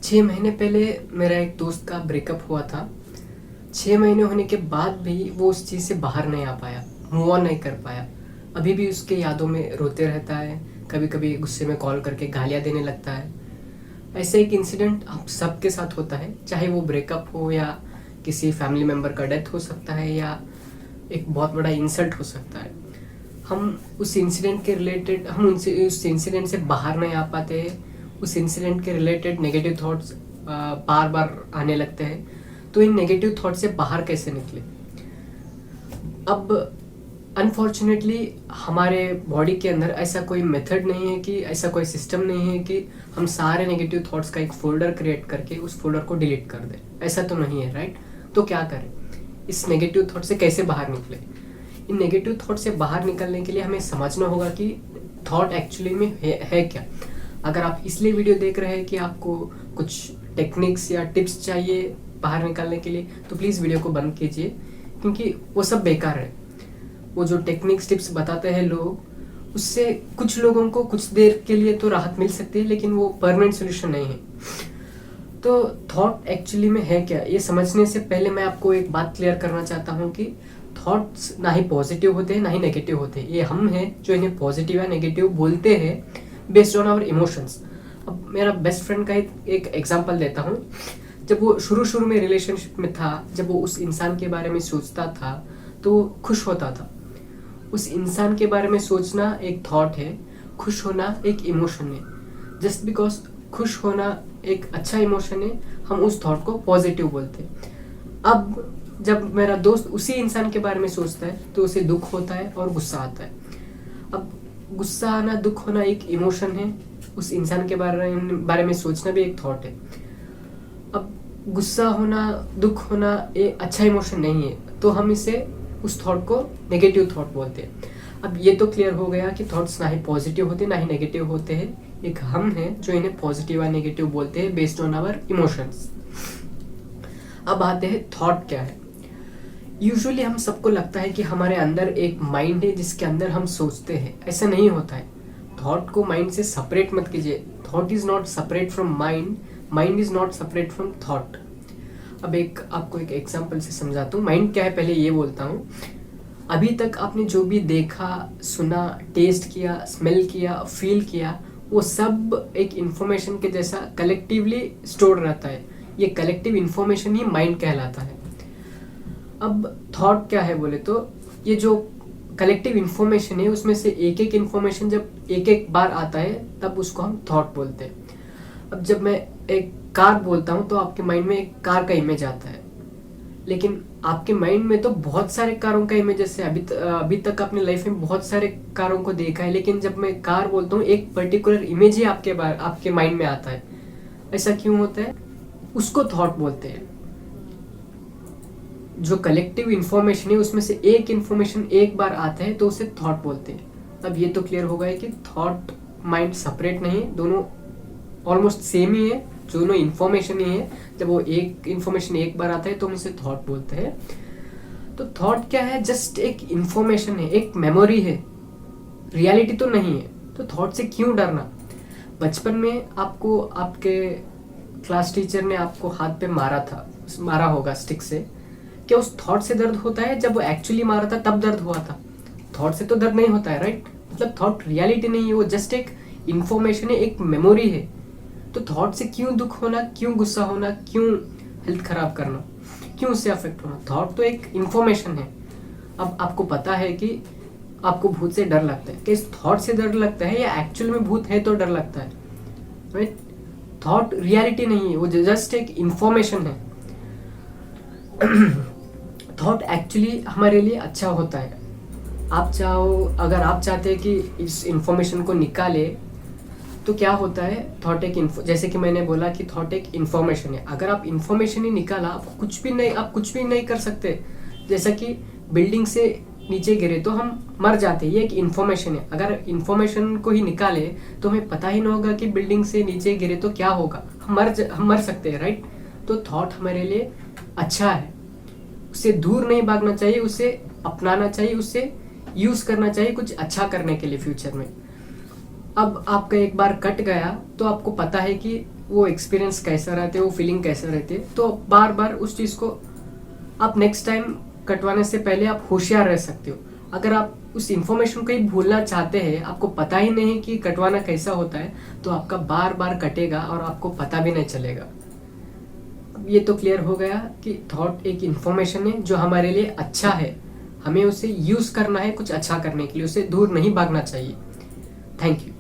6 महीने पहले मेरा एक दोस्त का ब्रेकअप हुआ था। 6 महीने होने के बाद भी वो उस चीज़ से बाहर नहीं आ पाया, मूव ऑन नहीं कर पाया। अभी भी उसके यादों में रोते रहता है, कभी कभी गुस्से में कॉल करके गालियाँ देने लगता है। ऐसे एक इंसिडेंट हम सबके साथ होता है, चाहे वो ब्रेकअप हो या किसी फैमिली मेम्बर का डेथ हो सकता है या एक बहुत बड़ा इंसल्ट हो सकता है। हम उस इंसिडेंट के रिलेटेड हम उनसे उस इंसिडेंट से बाहर नहीं आ पाते हैं। उस इंसिडेंट के रिलेटेड नेगेटिव थॉट्स बार बार आने लगते हैं। तो इन नेगेटिव थॉट से बाहर कैसे निकले? अब अनफॉर्चुनेटली हमारे बॉडी के अंदर ऐसा कोई मेथड नहीं है, कि ऐसा कोई सिस्टम नहीं है कि हम सारे नेगेटिव थॉट्स का एक फोल्डर क्रिएट करके उस फोल्डर को डिलीट कर दें। ऐसा तो नहीं है, राइट? तो क्या करें? इस नेगेटिव थॉट से कैसे बाहर निकले? इन नेगेटिव थॉट से बाहर निकलने के लिए हमें समझना होगा कि थॉट एक्चुअली में है क्या। अगर आप इसलिए वीडियो देख रहे हैं कि आपको कुछ टेक्निक्स या टिप्स चाहिए बाहर निकालने के लिए, तो प्लीज़ वीडियो को बंद कीजिए, क्योंकि वो सब बेकार है। वो जो टेक्निक्स टिप्स बताते हैं लोग, उससे कुछ लोगों को कुछ देर के लिए तो राहत मिल सकती है, लेकिन वो परमानेंट सोल्यूशन नहीं है। तो थॉट एक्चुअली में है क्या, ये समझने से पहले मैं आपको एक बात क्लियर करना चाहता हूँ कि थॉट्स ना ही पॉजिटिव होते हैं ना ही नेगेटिव होते हैं। ये हम हैं जो इन्हें पॉजिटिव या नेगेटिव बोलते हैं बेस्ड ऑन आवर इमोशंस। अब मेरा बेस्ट फ्रेंड का एक एग्जांपल देता हूँ। जब वो शुरू में रिलेशनशिप में था, जब वो उस इंसान के बारे में सोचता था तो वो खुश होता था। उस इंसान के बारे में सोचना एक थॉट है, खुश होना एक इमोशन है। जस्ट बिकॉज खुश होना एक अच्छा इमोशन है, हम उस थॉट को पॉजिटिव बोलते हैं। अब जब मेरा दोस्त उसी इंसान के बारे में सोचता है तो उसे दुख होता है और गुस्सा आता है। अब गुस्सा आना, दुख होना एक इमोशन है, उस इंसान के बारे में सोचना भी एक थॉट है। अब गुस्सा होना, दुख होना ये अच्छा इमोशन नहीं है, तो हम इसे उस थॉट को नेगेटिव थॉट बोलते हैं। अब ये तो क्लियर हो गया कि थॉट्स ना ही पॉजिटिव होते ना ही नेगेटिव होते हैं। एक हम हैं जो इन्हें पॉजिटिव या नेगेटिव बोलते हैं बेस्ड ऑन आवर इमोशंस। अब आते हैं थॉट क्या है। यूजुअली हम सबको लगता है कि हमारे अंदर एक माइंड है जिसके अंदर हम सोचते हैं। ऐसा नहीं होता है। थॉट को माइंड से सेपरेट मत कीजिए। Thought is not separate from mind, mind is not separate from thought. अब आपको एक एग्जांपल से समझाता हूँ। माइंड क्या है पहले ये बोलता हूँ। अभी तक आपने जो भी देखा, सुना, टेस्ट किया, स्मेल किया, फील किया, वो सब एक इंफॉर्मेशन के जैसा कलेक्टिवली स्टोर रहता है। ये कलेक्टिव इंफॉर्मेशन ही माइंड कहलाता है। अब थॉट क्या है बोले तो, ये जो कलेक्टिव इंफॉर्मेशन है उसमें से एक एक इंफॉर्मेशन जब एक एक बार आता है तब उसको हम थॉट बोलते हैं। अब जब मैं एक कार बोलता हूँ तो आपके माइंड में एक कार का इमेज आता है, लेकिन आपके माइंड में तो बहुत सारे कारों का इमेजेस है। अभी तक आपने लाइफ में बहुत सारे कारों को देखा है, लेकिन जब मैं कार बोलता हूँ एक पर्टिकुलर इमेज ही आपके माइंड में आता है। ऐसा क्यों होता है? उसको थॉट बोलते हैं। जो कलेक्टिव इंफॉर्मेशन है उसमें से एक इंफॉर्मेशन एक बार आता है तो उसे थॉट बोलते हैं। अब ये तो क्लियर हो गया कि थॉट माइंड सेपरेट नहीं, दोनों ऑलमोस्ट सेम ही है, दोनों इंफॉर्मेशन ही है। जब वो एक इंफॉर्मेशन एक बार आता है तो हम उसे थॉट बोलते हैं। तो थॉट क्या है? जस्ट एक इंफॉर्मेशन है, एक मेमोरी है, रियलिटी तो नहीं है। तो थॉट से क्यों डरना? बचपन में आपको आपके क्लास टीचर ने आपको हाथ पे मारा होगा स्टिक से। क्या उस थॉट से दर्द होता है? जब वो एक्चुअली मारा था तब दर्द हुआ था। थॉट से तो दर्द नहीं होता है, राइट? मतलब थॉट रियलिटी नहीं है, वो जस्ट एक इंफॉर्मेशन है, एक मेमोरी है। तो थॉट से क्यों दुख होना, क्यों गुस्सा होना, क्यों हेल्थ खराब करना, क्यों उससे अफेक्ट होना? थॉट तो एक इंफॉर्मेशन है। अब आपको पता है कि आपको भूत से डर लगता है, कि इस थॉट से डर लगता है या एक्चुअल में भूत है तो डर लगता है, राइट? थॉट रियलिटी नहीं है, वो जस्ट एक इंफॉर्मेशन है। थॉट एक्चुअली हमारे लिए अच्छा होता है। अगर आप चाहते हैं कि इस इंफॉर्मेशन को निकाले तो क्या होता है? थॉट जैसे कि मैंने बोला कि थॉट एक इंफॉर्मेशन है। अगर आप इंफॉर्मेशन ही निकाला, आप कुछ भी नहीं कर सकते। जैसा कि बिल्डिंग से नीचे गिरे तो हम मर जाते हैं, ये एक इंफॉर्मेशन है। अगर इंफॉर्मेशन को ही निकाले तो हमें पता ही नहीं होगा कि बिल्डिंग से नीचे गिरे तो क्या होगा, हम मर सकते हैं, राइट? तो थॉट हमारे लिए अच्छा है, उससे दूर नहीं भागना चाहिए, उसे अपनाना चाहिए, उससे यूज करना चाहिए कुछ अच्छा करने के लिए फ्यूचर में। अब आपका एक बार कट गया तो आपको पता है कि वो एक्सपीरियंस कैसा रहते, वो फीलिंग कैसा रहती है। तो बार बार उस चीज़ को आप नेक्स्ट टाइम कटवाने से पहले आप होशियार रह सकते हो। अगर आप उस इंफॉर्मेशन को ही भूलना चाहते हैं, आपको पता ही नहीं कि कटवाना कैसा होता है, तो आपका बार बार कटेगा और आपको पता भी नहीं चलेगा। ये तो क्लियर हो गया कि थॉट एक इंफॉर्मेशन है जो हमारे लिए अच्छा है, हमें उसे यूज करना है कुछ अच्छा करने के लिए, उसे दूर नहीं भागना चाहिए। Thank you.